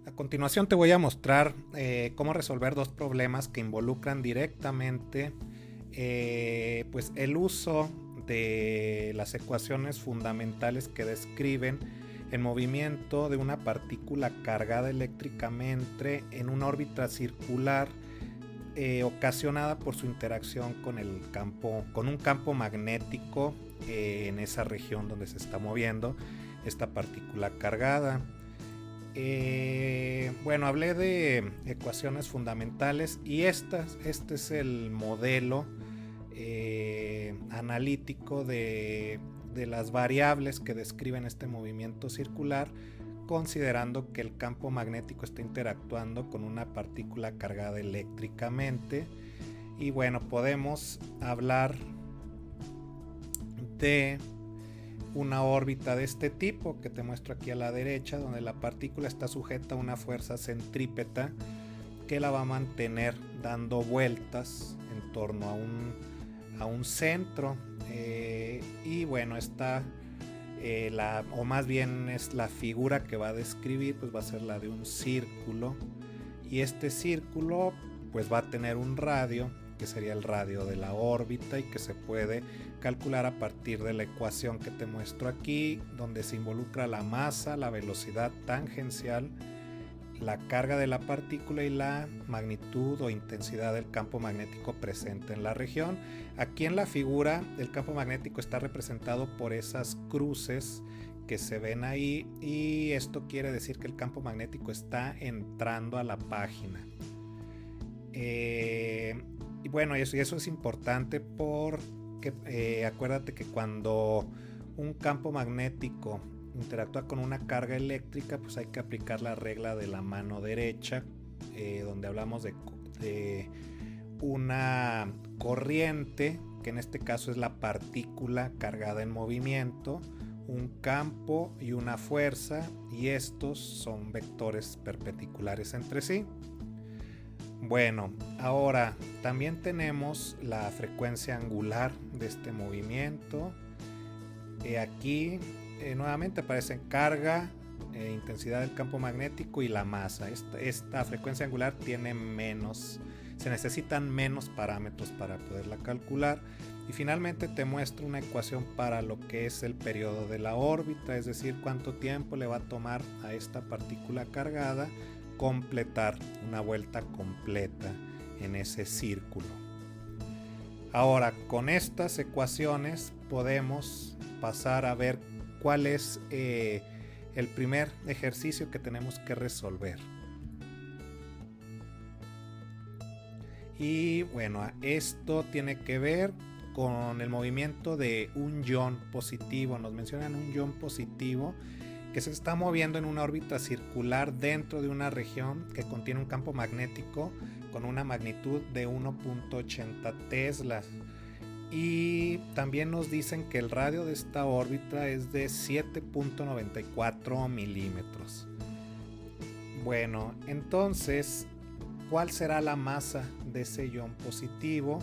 A continuación te voy a mostrar cómo resolver dos problemas que involucran directamente pues el uso de las ecuaciones fundamentales que describen el movimiento de una partícula cargada eléctricamente en una órbita circular ocasionada por su interacción con un campo magnético en esa región donde se está moviendo esta partícula cargada. Bueno, hablé de ecuaciones fundamentales y este es el modelo analítico de las variables que describen este movimiento circular, considerando que el campo magnético está interactuando con una partícula cargada eléctricamente. Y bueno, podemos hablar de una órbita de este tipo que te muestro aquí a la derecha, donde la partícula está sujeta a una fuerza centrípeta que la va a mantener dando vueltas en torno a un centro. Y bueno, o más bien es la figura que va a describir, pues va a ser la de un círculo, y este círculo pues va a tener un radio que sería el radio de la órbita y que se puede calcular a partir de la ecuación que te muestro aquí, donde se involucra la masa, la velocidad tangencial, la carga de la partícula y la magnitud o intensidad del campo magnético presente en la región. Aquí en la figura el campo magnético está representado por esas cruces que se ven ahí, y esto quiere decir que el campo magnético está entrando a la página. Y bueno, eso es importante porque acuérdate que cuando un campo magnético interactúa con una carga eléctrica, pues hay que aplicar la regla de la mano derecha, donde hablamos de una corriente, que en este caso es la partícula cargada en movimiento, un campo y una fuerza, y estos son vectores perpendiculares entre sí. Bueno, ahora también tenemos la frecuencia angular de este movimiento. Aquí nuevamente aparecen carga, intensidad del campo magnético y la masa. Esta frecuencia angular se necesitan menos parámetros para poderla calcular. Y finalmente te muestro una ecuación para lo que es el periodo de la órbita, es decir, cuánto tiempo le va a tomar a esta partícula cargada completar una vuelta completa en ese círculo. Ahora, con estas ecuaciones podemos pasar a ver cuál es el primer ejercicio que tenemos que resolver. Y bueno, esto tiene que ver con el movimiento de un ion positivo. Nos mencionan un ion positivo que se está moviendo en una órbita circular dentro de una región que contiene un campo magnético con una magnitud de 1.80 teslas. Y también nos dicen que el radio de esta órbita es de 7.94 milímetros. Bueno, entonces, ¿cuál será la masa de ese ion positivo?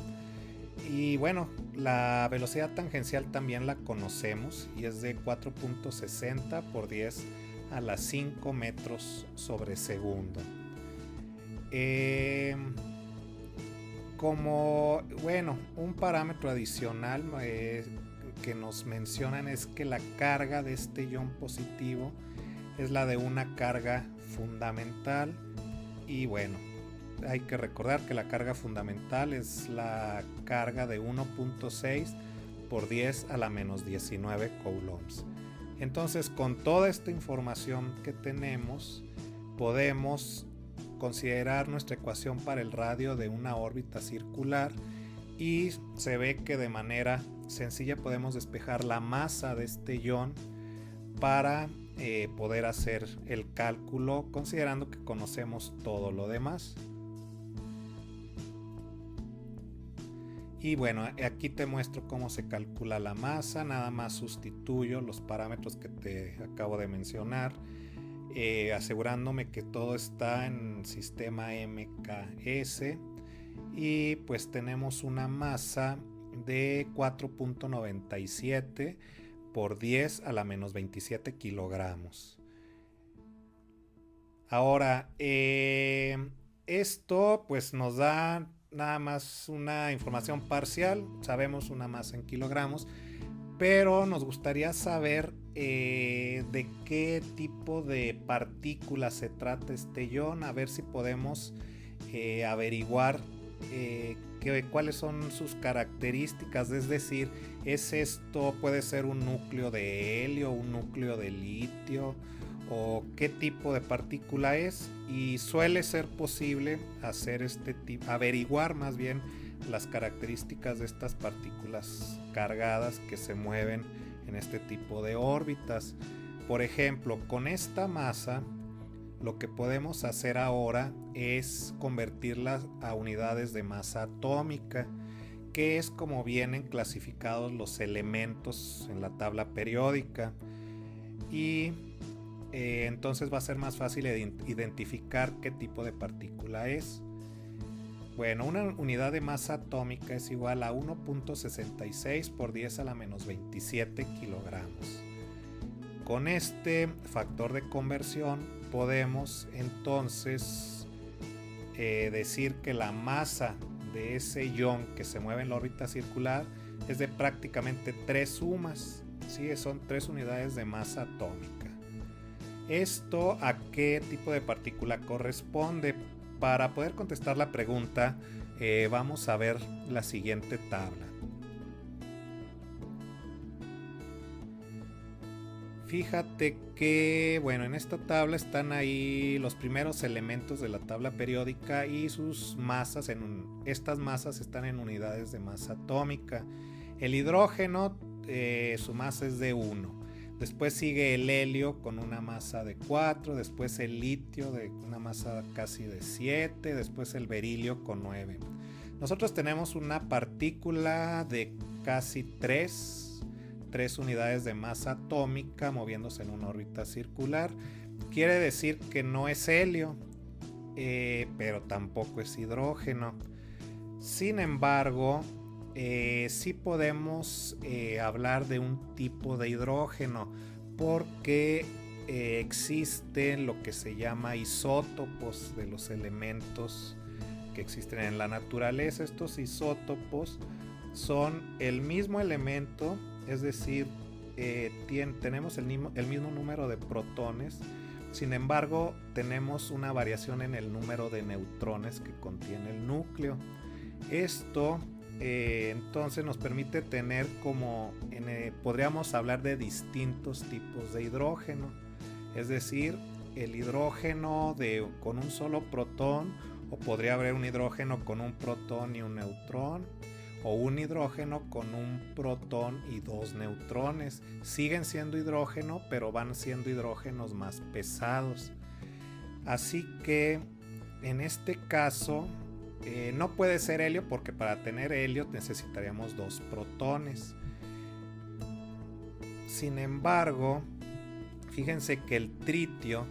Y bueno, la velocidad tangencial también la conocemos y es de 4.60 por 10 a la 5 metros sobre segundo. Como bueno, un parámetro adicional que nos mencionan es que la carga de este ion positivo es la de una carga fundamental. Y bueno, hay que recordar que la carga fundamental es la carga de 1.6 por 10 a la menos 19 coulombs. Entonces, con toda esta información que tenemos, podemos considerar nuestra ecuación para el radio de una órbita circular, y se ve que de manera sencilla podemos despejar la masa de este ion para poder hacer el cálculo, considerando que conocemos todo lo demás. Y bueno, aquí te muestro cómo se calcula la masa. Nada más sustituyo los parámetros que te acabo de mencionar, asegurándome que todo está en sistema MKS. Y pues tenemos una masa de 4.97 por 10 a la menos 27 kilogramos. Ahora, esto pues nos da nada más una información parcial, sabemos una masa en kilogramos, pero nos gustaría saber de qué tipo de partícula se trata este ion, a ver si podemos averiguar cuáles son sus características, es decir, puede ser un núcleo de helio, un núcleo de litio, o qué tipo de partícula es, y suele ser posible hacer averiguar más bien las características de estas partículas cargadas que se mueven en este tipo de órbitas. Por ejemplo, con esta masa, lo que podemos hacer ahora es convertirlas a unidades de masa atómica, que es como vienen clasificados los elementos en la tabla periódica. Y entonces va a ser más fácil identificar qué tipo de partícula es. Bueno, una unidad de masa atómica es igual a 1.66 por 10 a la menos 27 kilogramos. Con este factor de conversión podemos entonces decir que la masa de ese ion que se mueve en la órbita circular es de prácticamente 3 sumas, ¿sí? Son 3 unidades de masa atómica. ¿Esto a qué tipo de partícula corresponde? Para poder contestar la pregunta, vamos a ver la siguiente tabla. Fíjate que, bueno, en esta tabla están ahí los primeros elementos de la tabla periódica y sus masas. Estas masas están en unidades de masa atómica. El hidrógeno, su masa es de 1. Después sigue el helio con una masa de 4, después el litio de una masa casi de 7, después el berilio con 9. Nosotros tenemos una partícula de casi 3 unidades de masa atómica moviéndose en una órbita circular. Quiere decir que no es helio, pero tampoco es hidrógeno. Sin embargo, sí podemos hablar de un tipo de hidrógeno porque existen lo que se llama isótopos de los elementos que existen en la naturaleza. Estos isótopos son el mismo elemento, es decir, tenemos el mismo número de protones, sin embargo tenemos una variación en el número de neutrones que contiene el núcleo. Esto entonces nos permite tener podríamos hablar de distintos tipos de hidrógeno, es decir, el hidrógeno con un solo protón, o podría haber un hidrógeno con un protón y un neutrón, o un hidrógeno con un protón y 2 neutrones. Siguen siendo hidrógeno, pero van siendo hidrógenos más pesados. Así que en este caso no puede ser helio, porque para tener helio necesitaríamos 2 protones. Sin embargo, fíjense que el tritio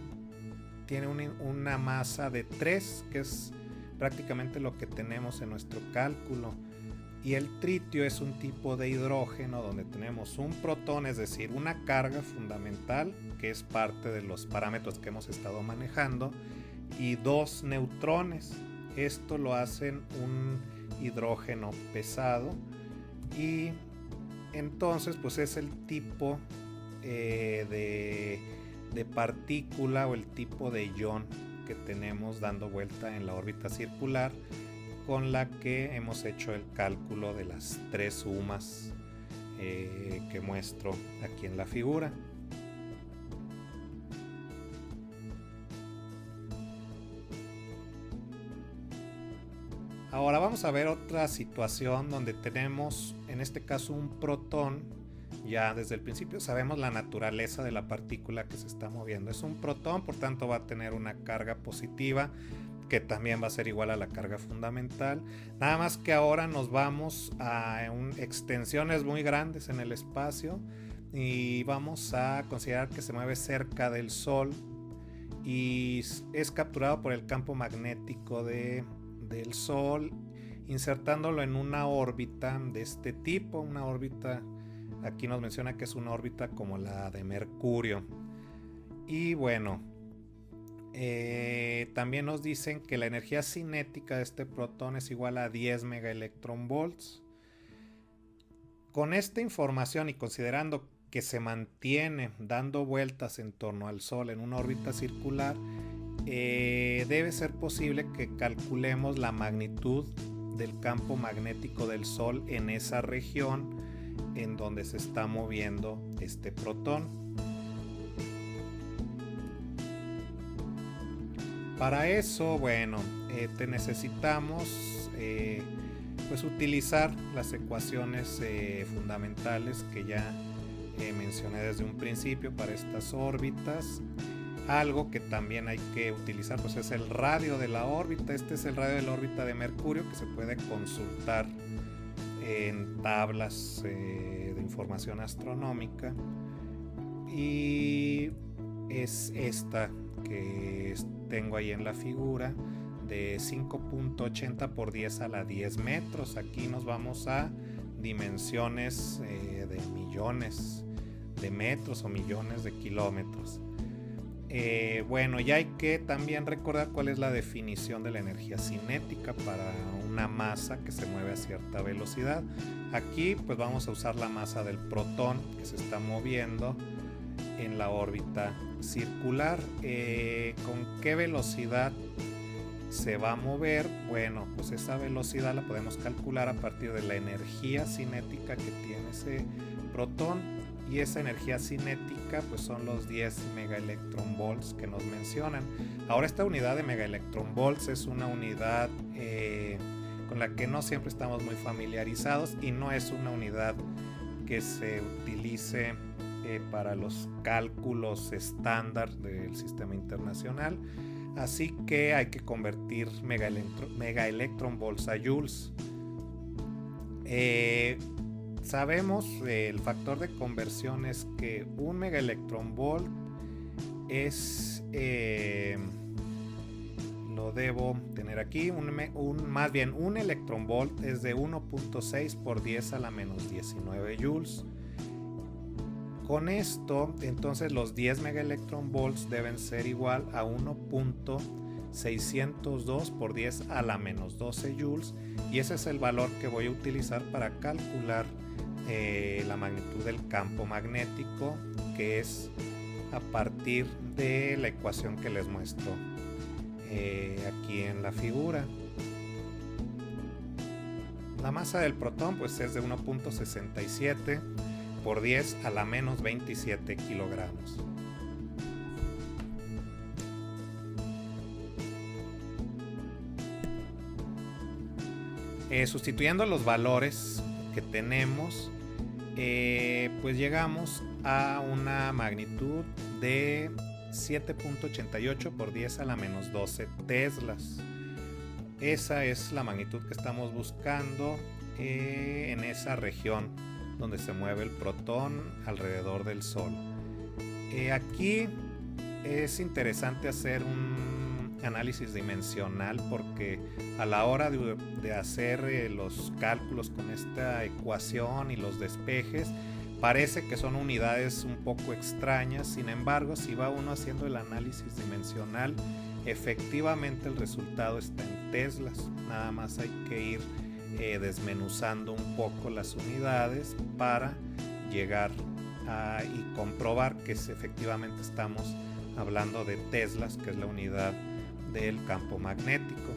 tiene una masa de 3, que es prácticamente lo que tenemos en nuestro cálculo. Y el tritio es un tipo de hidrógeno donde tenemos un protón, es decir, una carga fundamental, que es parte de los parámetros que hemos estado manejando, y 2 neutrones. Esto lo hacen un hidrógeno pesado, y entonces pues es el tipo de partícula o el tipo de ion que tenemos dando vuelta en la órbita circular, con la que hemos hecho el cálculo de las 3 sumas que muestro aquí en la figura. Ahora vamos a ver otra situación donde tenemos en este caso un protón. Ya desde el principio sabemos la naturaleza de la partícula que se está moviendo. Es un protón, por tanto va a tener una carga positiva, que también va a ser igual a la carga fundamental. Nada más que ahora nos vamos a extensiones muy grandes en el espacio y vamos a considerar que se mueve cerca del Sol y es capturado por el campo magnético del Sol, insertándolo en una órbita de este tipo, una órbita, aquí nos menciona que es una órbita como la de Mercurio. Y bueno, También nos dicen que la energía cinética de este protón es igual a 10 megaelectronvolts. Con esta información y considerando que se mantiene dando vueltas en torno al Sol en una órbita circular, debe ser posible que calculemos la magnitud del campo magnético del Sol en esa región en donde se está moviendo este protón. Para eso, bueno, necesitamos pues utilizar las ecuaciones fundamentales que ya mencioné desde un principio para estas órbitas. Algo que también hay que utilizar pues es el radio de la órbita. Este es el radio de la órbita de Mercurio, que se puede consultar en tablas de información astronómica, y es esta que tengo ahí en la figura, de 5.80 por 10 a la 10 metros. Aquí nos vamos a dimensiones de millones de metros o millones de kilómetros. Bueno, y hay que también recordar cuál es la definición de la energía cinética para una masa que se mueve a cierta velocidad. Aquí pues vamos a usar la masa del protón que se está moviendo en la órbita circular. ¿Con qué velocidad se va a mover? Bueno, pues esa velocidad la podemos calcular a partir de la energía cinética que tiene ese protón, y esa energía cinética pues son los 10 megaelectronvolts que nos mencionan. Ahora, esta unidad de megaelectronvolts es una unidad con la que no siempre estamos muy familiarizados, y no es una unidad que se utilice para los cálculos estándar del sistema internacional, así que hay que convertir megaelectronvolts a joules. Sabemos el factor de conversión es que un megaelectronvolt es, lo debo tener aquí, más bien un electronvolt es de 1.6 por 10 a la menos 19 joules. Con esto, entonces los 10 megaelectronvolts deben ser igual a 1.602 por 10 a la menos 12 joules, y ese es el valor que voy a utilizar para calcular la magnitud del campo magnético, que es a partir de la ecuación que les muestro aquí en la figura. La masa del protón pues es de 1.67 por 10 a la menos 27 kilogramos. Sustituyendo los valores que tenemos, pues llegamos a una magnitud de 7.88 por 10 a la menos 12 teslas. Esa es la magnitud que estamos buscando en esa región donde se mueve el protón alrededor del Sol. Aquí es interesante hacer un análisis dimensional, porque a la hora de hacer los cálculos con esta ecuación y los despejes, parece que son unidades un poco extrañas. Sin embargo, si va uno haciendo el análisis dimensional, efectivamente el resultado está en teslas. Nada más hay que ir desmenuzando un poco las unidades para llegar y comprobar que efectivamente estamos hablando de teslas, que es la unidad del campo magnético.